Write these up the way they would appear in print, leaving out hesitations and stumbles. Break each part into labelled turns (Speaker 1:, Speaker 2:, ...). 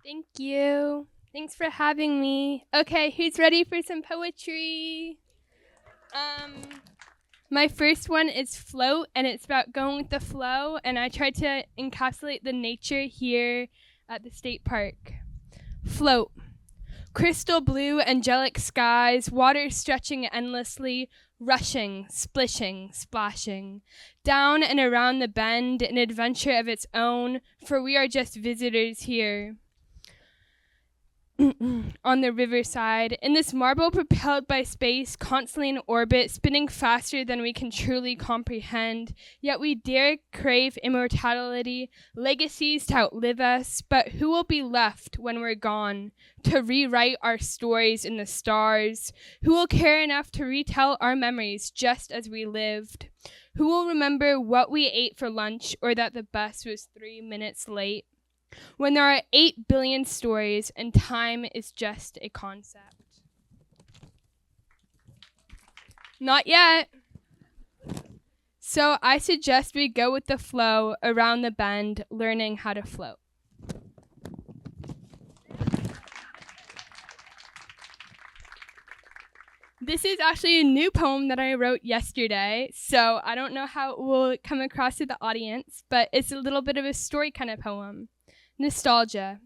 Speaker 1: Thank you. Thanks for having me. Okay, who's ready for some poetry? My first one is Float, and it's about going with the flow, and I tried to encapsulate the nature here at the state park. Float. Crystal blue, angelic skies, water stretching endlessly, rushing, splishing, splashing. Down and around the bend, an adventure of its own, for we are just visitors here. On the riverside, in this marble propelled by space, constantly in orbit, spinning faster than we can truly comprehend, yet we dare crave immortality, legacies to outlive us, but who will be left when we're gone, to rewrite our stories in the stars? Who will care enough to retell our memories just as we lived? Who will remember what we ate for lunch, or that the bus was 3 minutes late? When there are 8 billion stories and time is just a concept. Not yet. So I suggest we go with the flow around the bend, learning how to float. This is actually a new poem that I wrote yesterday, so I don't know how it will come across to the audience, but it's a little bit of a story kind of poem. Nostalgia.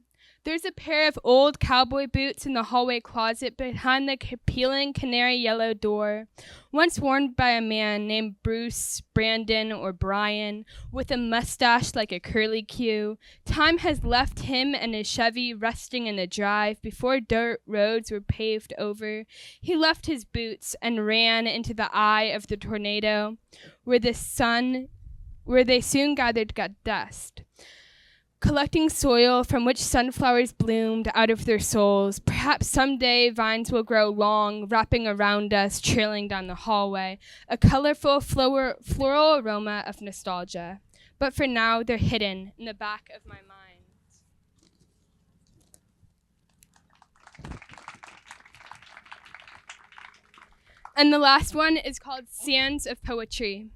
Speaker 1: There's a pair of old cowboy boots in the hallway closet behind the peeling canary yellow door, once worn by a man named Bruce, Brandon, or Brian, with a mustache like a curly Q. Time has left him and his Chevy resting in the drive before dirt roads were paved over. He left his boots and ran into the eye of the tornado, where they soon gathered dust, collecting soil from which sunflowers bloomed out of their souls. Perhaps someday vines will grow long, wrapping around us, trailing down the hallway, a colorful floral aroma of nostalgia. But for now, they're hidden in the back of my mind. And the last one is called Sands of Poetry.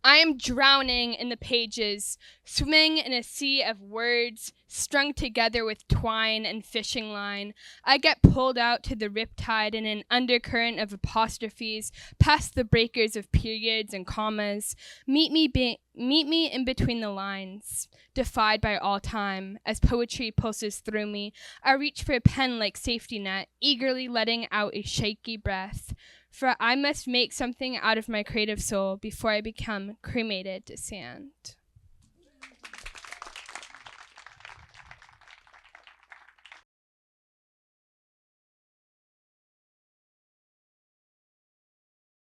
Speaker 1: I am drowning in the pages, swimming in a sea of words, strung together with twine and fishing line. I get pulled out to the riptide in an undercurrent of apostrophes, past the breakers of periods and commas. Meet me in between the lines, defied by all time. As poetry pulses through me, I reach for a pen like safety net, eagerly letting out a shaky breath. For I must make something out of my creative soul before I become cremated to sand.